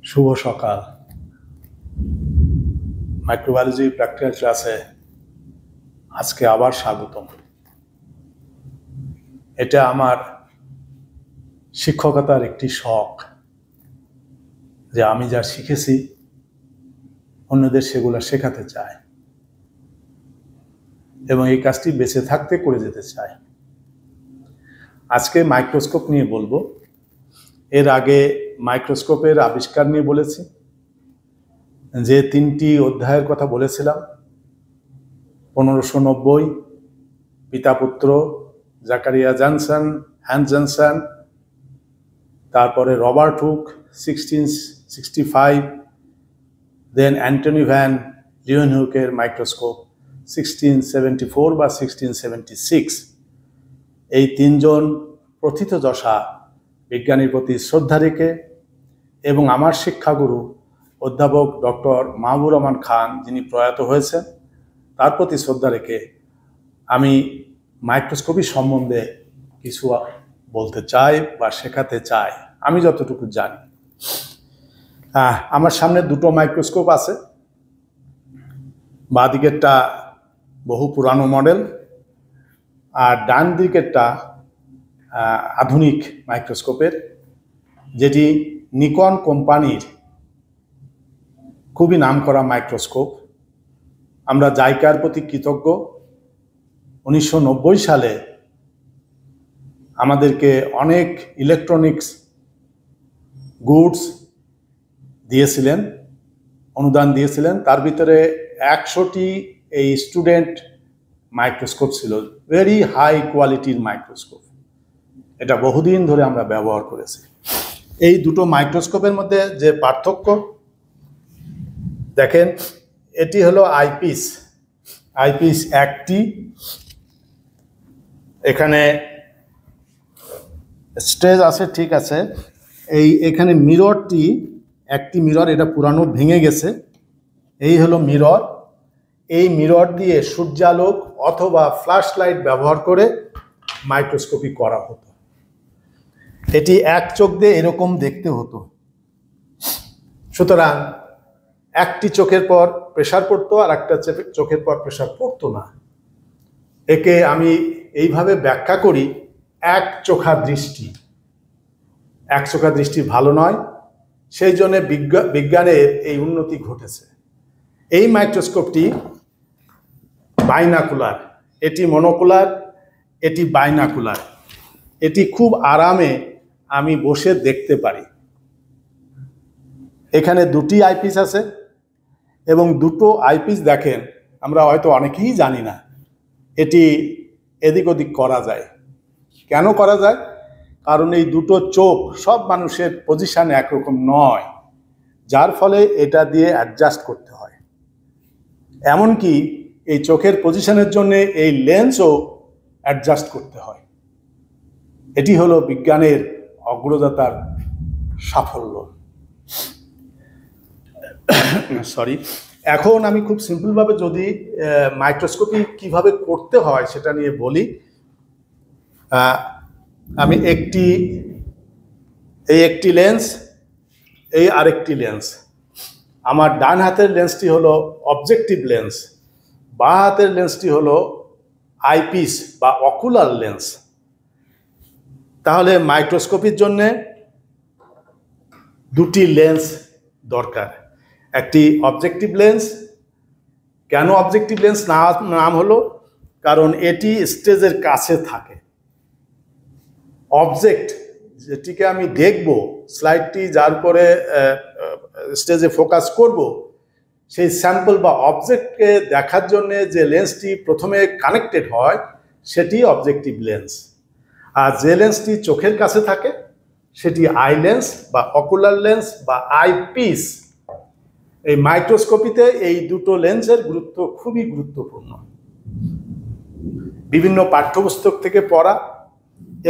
শুভ সকাল। Microbiology practical ক্লাসে আজকে আবার স্বাগতম। এটা আমার শিক্ষকতার একটি শখ যে আমি যা শিখেছি অন্যদের সেগুলো শেখাতে চাই এবং এই কাজটি বেঁচে থাকতে করে যেতে চাই। আজকে মাইক্রোস্কোপ নিয়ে বলবো। এর আগে মাইক্রোস্কোপের আবিষ্কার নিয়ে বলেছি, যে 3টি অধ্যায়ের কথা বলেছিলাম। 1590 পিতা পুত্র জাকারিয়া জনসন, হ্যান্স জনসন, তারপরে রবার্ট হুক 1665, দেন অ্যান্টনি ভ্যান লিউয়েনহুকের মাইক্রোস্কোপ 1674 বা 1676। এই 3জন প্রথিতযশা বিজ্ঞানীর প্রতি শ্রদ্ধা রেখে এবং আমার শিক্ষাগুরু অধ্যাপক ডক্টর মাহবুবুর রহমান খান, যিনি প্রয়াত হয়েছেন, তার প্রতি শ্রদ্ধা রেখে আমি মাইক্রোস্কোপি সম্বন্ধে কিছু বলতে চাই বা শেখাতে চাই আমি যতটুকু জানি। আমার সামনে দুটো মাইক্রোস্কোপ আছে। বাঁ দিকেরটা বহু পুরানো মডেল আর ডান দিকেরটা আধুনিক মাইক্রোস্কোপের, যেটি নিকন কোম্পানির খুবই নামকরা মাইক্রোস্কোপ। আমরা জাইকার প্রতি কৃতজ্ঞ। 1990 সালে আমাদেরকে অনেক ইলেকট্রনিক্স গুডস দিয়েছিলেন, অনুদান দিয়েছিলেন। তার ভিতরে 100টি এই স্টুডেন্ট মাইক্রোস্কোপ ছিল, ভেরি হাই কোয়ালিটির মাইক্রোস্কোপ। এটা বহুদিন ধরে আমরা ব্যবহার করেছি। এই দুটো মাইক্রোস্কোপের মধ্যে যে পার্থক্য দেখেন, এটি হলো আইপিস একটি। এখানে স্টেজ আছে, ঠিক আছে। এখানে মিররটি একটি মিরর, এটা পুরানো ভেঙে গেছে। এই হলো মিরর। এই মিরর দিয়ে সূর্যালোক অথবা ফ্ল্যাশ লাইট ব্যবহার করে মাইক্রোস্কোপি করা হতো। এটি এক চোখ দিয়ে এরকম দেখতে হতো। সুতরাং একটি চোখের পর প্রেসার পড়তো আর একটা চোখের পর প্রেসার পড়তো না। একে আমি এইভাবে ব্যাখ্যা করি, এক চোখা দৃষ্টি ভালো নয়, সেই জন্য বিজ্ঞানের এই উন্নতি ঘটেছে। এই মাইক্রোস্কোপটি বাইনাকুলার, এটি মনোকুলার, এটি বাইনাকুলার। এটি খুব আরামে আমি বসে দেখতে পারি। এখানে 2টি আইপিস আছে এবং দুটো আইপিস দেখেন, আমরা হয়তো অনেকেই জানি না এটি এদিক ওদিক করা যায়। কেন করা যায়? কারণ এই দুটো চোখ সব মানুষের পজিশন একরকম নয়, যার ফলে এটা দিয়ে অ্যাডজাস্ট করতে হয়। এমনকি এই চোখের পজিশনের জন্য এই লেন্সও অ্যাডজাস্ট করতে হয়। এটি হলো বিজ্ঞানের অগ্রযাত্রার সাফল্য। সরি, এখন আমি খুব সিম্পলভাবে যদি মাইক্রোস্কোপি কিভাবে করতে হয় সেটা নিয়ে বলি। আমি একটি লেন্স, এই আরেকটি লেন্স। আমার ডান হাতের লেন্সটি হলো অবজেক্টিভ লেন্স, বাঁ হাতের লেন্সটি হলো আইপিস বা অকুলার লেন্স। তাহলে মাইক্রোস্কোপির জন্যে 2টি লেন্স দরকার। একটি অবজেক্টিভ লেন্স। কেন অবজেক্টিভ লেন্স নাম হলো? কারণ এটি স্টেজের কাছে থাকে। অবজেক্ট যেটিকে আমি দেখব, স্লাইডটি যার উপরে স্টেজে ফোকাস করব, সেই স্যাম্পল বা অবজেক্টকে দেখার জন্যে যে লেন্সটি প্রথমে কানেক্টেড হয় সেটি অবজেক্টিভ লেন্স। আর যে লেন্সটি চোখের কাছে থাকে সেটি আই লেন্স বা অকুলার লেন্স বা আইপিস। এই মাইক্রোস্কোপিতে এই দুটো লেন্সের গুরুত্ব খুবই গুরুত্বপূর্ণ। বিভিন্ন পাঠ্যপুস্তক থেকে পড়া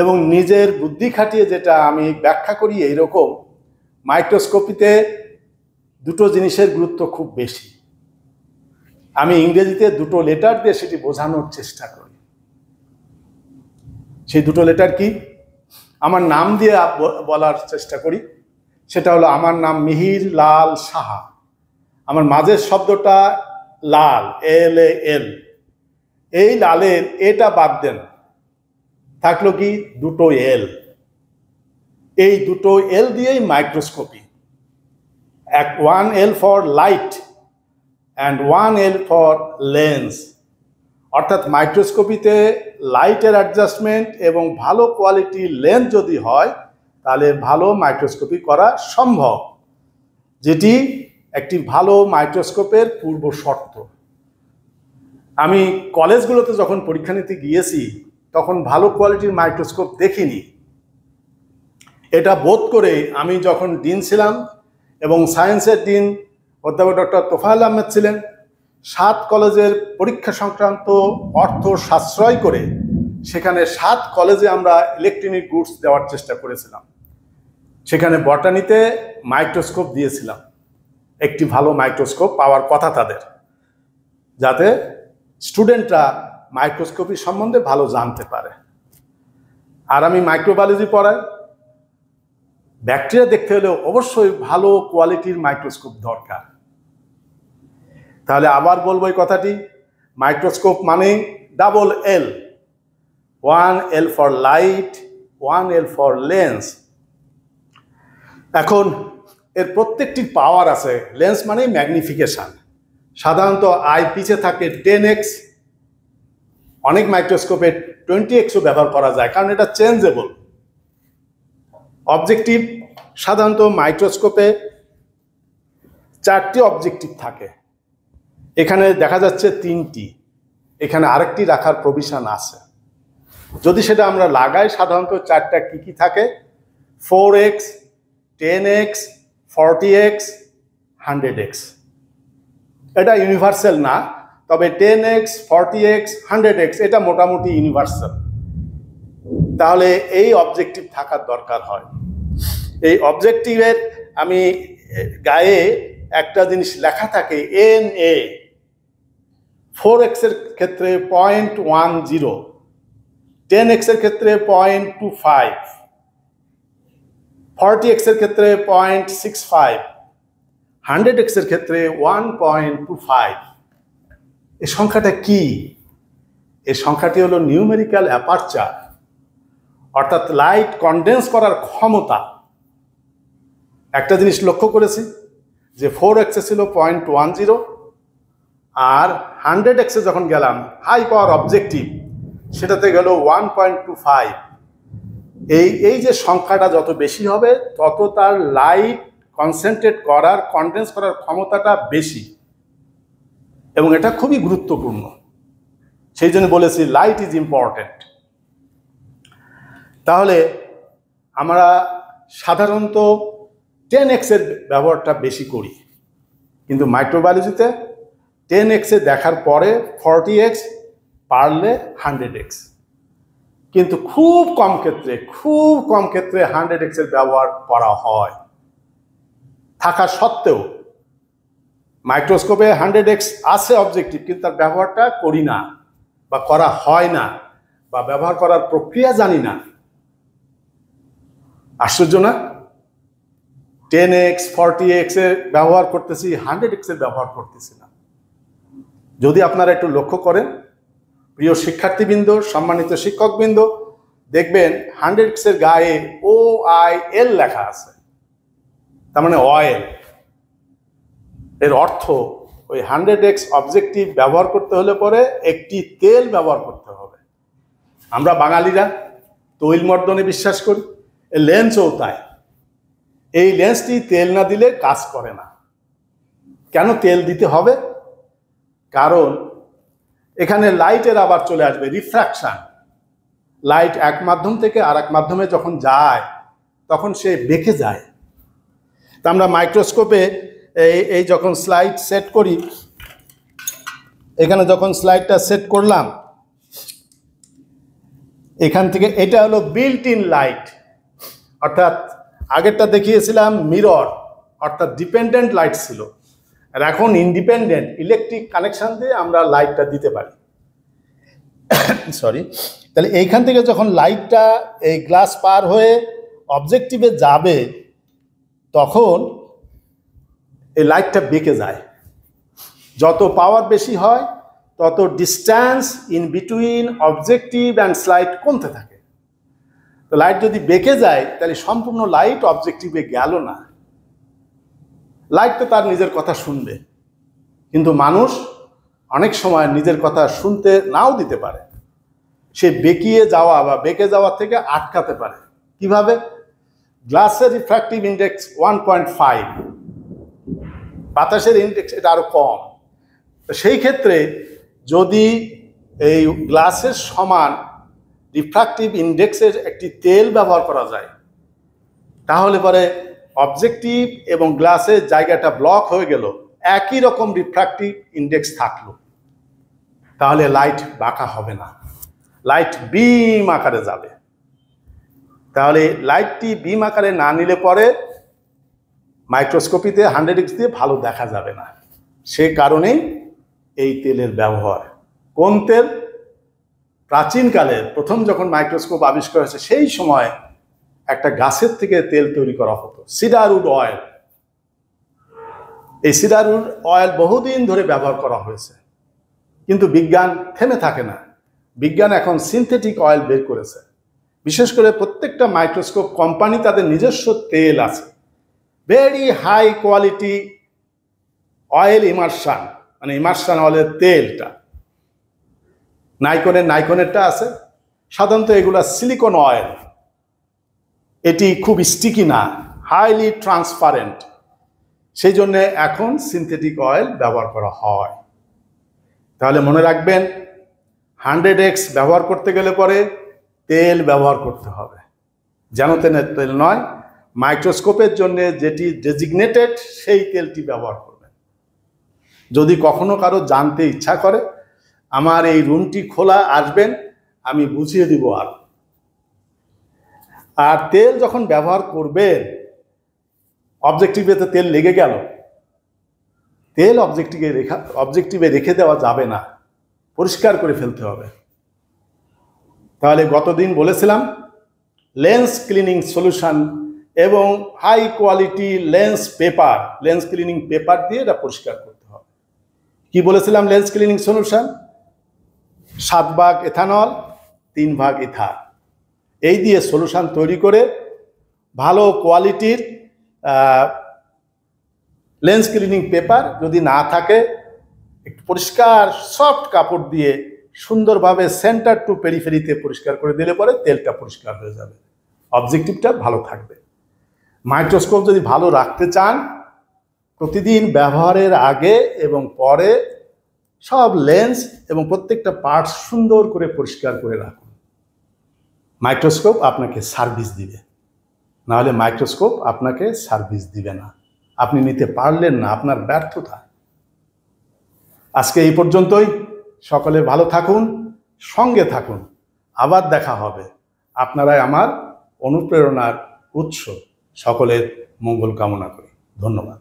এবং নিজের বুদ্ধি খাটিয়ে যেটা আমি ব্যাখ্যা করি, এইরকম মাইক্রোস্কোপিতে দুটো জিনিসের গুরুত্ব খুব বেশি। আমি ইংরেজিতে দুটো লেটার দিয়ে সেটি বোঝানোর চেষ্টা করি। সেই দুটো লেটার কি? আমার নাম দিয়ে বলার চেষ্টা করি। সেটা হলো আমার নাম মিহির লাল সাহা। আমার মাঝের শব্দটা লাল, LAL। এই লালের এটা বাদ দেন, থাকলো কি দুটো এল। এই দুটো এল দিয়েই microscopy. One L for light and one L for lens. অর্থাৎ মাইক্রোস্কোপিতে লাইটের অ্যাডজাস্টমেন্ট এবং ভালো কোয়ালিটির লেন্স যদি হয় তাহলে ভালো মাইক্রোস্কোপি করা সম্ভব, যেটি একটি ভালো মাইক্রোস্কোপের পূর্ব শর্ত। আমি কলেজগুলোতে যখন পরীক্ষা নিতে গিয়েছি তখন ভালো কোয়ালিটির মাইক্রোস্কোপ দেখিনি। এটা বোধ করে আমি যখন ডিন ছিলাম এবং সায়েন্সের ডিন অধ্যাপক ডক্টর তোফায়েল আহমেদ ছিলেন, 7 কলেজের পরীক্ষা সংক্রান্ত অর্থ সাশ্রয় করে সেখানে 7 কলেজে আমরা ইলেকট্রনিক গুডস দেওয়ার চেষ্টা করেছিলাম। সেখানে বটানিতে মাইক্রোস্কোপ দিয়েছিলাম, একটি ভালো মাইক্রোস্কোপ পাওয়ার কথা তাদের, যাতে স্টুডেন্টরা মাইক্রোস্কোপি সম্বন্ধে ভালো জানতে পারে। আর আমি মাইক্রোবায়োলজি পড়াই, ব্যাকটেরিয়া দেখতে হলেও অবশ্যই ভালো কোয়ালিটির মাইক্রোস্কোপ দরকার। তাহলে আবার বলবো এই কথাটি, মাইক্রোস্কোপ মানে double L, 1 L for light, 1 L for lens. এখন এর প্রত্যেকটি পাওয়ার আছে। লেন্স মানে ম্যাগনিফিকেশন। সাধারণত আই পিছে থাকে 10x, অনেক মাইক্রোস্কোপে 20xও ব্যবহার করা যায়, কারণ এটা চেঞ্জেবল। অবজেক্টিভ, সাধারণত মাইক্রোস্কোপে 4টি অবজেক্টিভ থাকে, এখানে দেখা যাচ্ছে 3টি, এখানে আরেকটি রাখার প্রভিশন আছে। যদি সেটা আমরা লাগাই, সাধারণত 4টা কি থাকে, 4x, 10x, 40x, 100x। এটা ইউনিভার্সাল না, তবে 10x, 40x, 100x এটা মোটামুটি ইউনিভার্সাল। তাহলে এই অবজেক্টিভ থাকার দরকার হয়। এই অবজেক্টিভের আমি গায়ে একটা জিনিস লেখা থাকে NA। 4x এর ক্ষেত্রে 0.10, 10x এর ক্ষেত্রে 0.25, 40x এর ক্ষেত্রে 0.65, 100x এর ক্ষেত্রে 1.25। এই সংখ্যাটা কি? এই সংখ্যাটি হলো নিউমেরিক্যাল অ্যাপারচার, অর্থাৎ লাইট কনডেন্স করার ক্ষমতা। একটা জিনিস লক্ষ্য করেছি যে 4x এ ছিল 0.10, আর 100x এ যখন গেলাম হাই পাওয়ার অবজেক্টিভ, সেটাতে গেল 1.25। এই যে সংখ্যাটা যত বেশি হবে তত তার লাইট কনসেন্ট্রেট করার, কনডেন্স করার ক্ষমতাটা বেশি, এবং এটা খুবই গুরুত্বপূর্ণ। সেই জন্য বলেছি লাইট ইজ ইম্পর্টেন্ট। তাহলে আমরা সাধারণত 10x এর ব্যবহারটা বেশি করি, কিন্তু মাইক্রোবায়োলজিতে 10x এ দেখার পরে 40x, পারলে 100x। কিন্তু খুব কম ক্ষেত্রে 100x এর ব্যবহার করা হয়। থাকা সত্ত্বেও মাইক্রোস্কোপে 100x আছে অবজেক্টিভ, কিন্তু তার ব্যবহারটা করি না, বা করা হয় না, বা ব্যবহার করার প্রক্রিয়া জানি না। আশ্চর্য না? 10x, 40x এর ব্যবহার করতেছি, 100x এর ব্যবহার করতেছি না। যদি আপনারা একটু লক্ষ্য করেন, প্রিয় শিক্ষার্থীবৃন্দ, সম্মানিত শিক্ষকবৃন্দ, দেখবেন 100x এর গায়ে OIL লেখা আছে, তার মানে অয়েল। এর অর্থ ওই 100x অবজেক্টিভ ব্যবহার করতে হলে পরে একটি তেল ব্যবহার করতে হবে। আমরা বাঙালিরা তৈল মর্দনে বিশ্বাস করি, লেন্সও তাই। এই লেন্সটি তেল না দিলে কাজ করে না। কেন তেল দিতে হবে? কারণ এখানে লাইটের আবার চলে আসবে রিফ্র্যাকশন। লাইট এক মাধ্যম থেকে আর এক মাধ্যমে যখন যায় তখন সে বেঁকে যায়। তা আমরা মাইক্রোস্কোপে এই যখন স্লাইড সেট করি, এখানে যখন স্লাইডটা সেট করলাম, এখান থেকে এটা হলো বিল্ট ইন লাইট, অর্থাৎ আগেরটা দেখিয়েছিলাম মিরর, অর্থাৎ ডিপেন্ডেন্ট লাইট ছিল, আর এখন ইন্ডিপেন্ডেন্ট ইলেকট্রিক কানেকশন দিয়ে আমরা লাইটটা দিতে পারি। সরি। তাহলে এইখান থেকে যখন লাইটটা এই গ্লাস পার হয়ে অবজেক্টিভে যাবে, তখন এই লাইটটা বেঁকে যায়। যত পাওয়ার বেশি হয় তত distance in between objective and slight কমতে থাকে। তো লাইট যদি বেঁকে যায় তাহলে সম্পূর্ণ লাইট অবজেক্টিভে গেল না। লাইট তো তার নিজের কথা শুনবে, কিন্তু মানুষ অনেক সময় নিজের কথা শুনতে নাও দিতে পারে। সে বেঁকিয়ে যাওয়া বা বেঁকে যাওয়া থেকে আটকাতে পারে। কিভাবে? গ্লাসের রিফ্র্যাক্টিভ ইন্ডেক্স 1.5, বাতাসের ইন্ডেক্স এটা আরো কম। তো সেই ক্ষেত্রে যদি এই গ্লাসের সমান রিফ্র্যাক্টিভ ইন্ডেক্সের একটি তেল ব্যবহার করা যায়, তাহলে পরে অবজেক্টিভ এবং গ্লাসের জায়গাটা ব্লক হয়ে গেল, একই রকম রিফ্র্যাক্টিভ ইন্ডেক্স থাকলো, তাহলে লাইট বাঁকা হবে না, লাইট বিম আকারে যাবে। তাহলে লাইটটি বিম আকারে না নিলে পরে মাইক্রোস্কোপিতে 100x দিয়ে ভালো দেখা যাবে না। সে কারণেই এই তেলের ব্যবহার। কোন তেল? প্রাচীনকালে প্রথম যখন মাইক্রোস্কোপ আবিষ্কার হয়েছে সেই সময় একটা গাছের থেকে তেল তৈরি করা হতো, সিডারউড অয়েল। এই সিডারউড অয়েল বহুদিন ধরে ব্যবহার করা হয়েছে, কিন্তু বিজ্ঞান থেমে থাকে না। বিজ্ঞান এখন সিনথেটিক অয়েল বের করেছে। বিশেষ করে প্রত্যেকটা মাইক্রোস্কোপ কোম্পানি তাদের নিজস্ব তেল আছে, very high quality oil immersion, মানে ইমার্শন অয়েলের তেলটা। নাইকনেরটা আছে। সাধারণত এগুলা সিলিকন অয়েল, এটি খুব স্টিকি না, হাইলি ট্রান্সপারেন্ট। সেই জন্য এখন সিনথেটিক অয়েল ব্যবহার করা হয়। তাহলে মনে রাখবেন, 100x ব্যবহার করতে গেলে পরে তেল ব্যবহার করতে হবে, যেন তেল নয়। মাইক্রোস্কোপের জন্য যেটি ডেজিগনেটেড সেই তেলটি ব্যবহার করবেন। যদি কখনো কারো জানতে ইচ্ছা করে, আমার এই রুমটি খোলা, আসবেন, আমি বুঝিয়ে দিব। আর তেল যখন ব্যবহার করবেন, অবজেক্টিভে তো তেল লেগে গেল, তেল অবজেক্টিভে রেখে দেওয়া যাবে না, পরিষ্কার করে ফেলতে হবে। তাহলে গতদিন বলেছিলাম লেন্স ক্লিনিং সলিউশন এবং high quality lens cleaning paper দিয়ে এটা পরিষ্কার করতে হবে। কি বলেছিলাম? লেন্স ক্লিনিং সলিউশন 7 ভাগ এথানল 3 ভাগ ইথার, এই দিয়ে সলিউশন তৈরি করে ভালো কোয়ালিটির লেন্স ক্লিনিং পেপার যদি না থাকে, একটু পরিষ্কার সফট কাপড় দিয়ে সুন্দরভাবে সেন্টার টু পেরিফেরিতে পরিষ্কার করে দিলে পরে তেলটা পরিষ্কার হয়ে যাবে, অবজেক্টিভটা ভালো থাকবে। মাইক্রোস্কোপ যদি ভালো রাখতে চান, প্রতিদিন ব্যবহারের আগে এবং পরে সব লেন্স এবং প্রত্যেকটা পার্টস সুন্দর করে পরিষ্কার করে রাখুন। মাইক্রোস্কোপ আপনাকে সার্ভিস দিবে, নাহলে মাইক্রোস্কোপ আপনাকে সার্ভিস দিবে না। আপনি নিতে পারলেন না, আপনার ব্যর্থতা। আজকে এই পর্যন্তই। সকলে ভালো থাকুন, সঙ্গে থাকুন, আবার দেখা হবে। আপনারাই আমার অনুপ্রেরণার উৎস। সকলের মঙ্গল কামনা করি। ধন্যবাদ।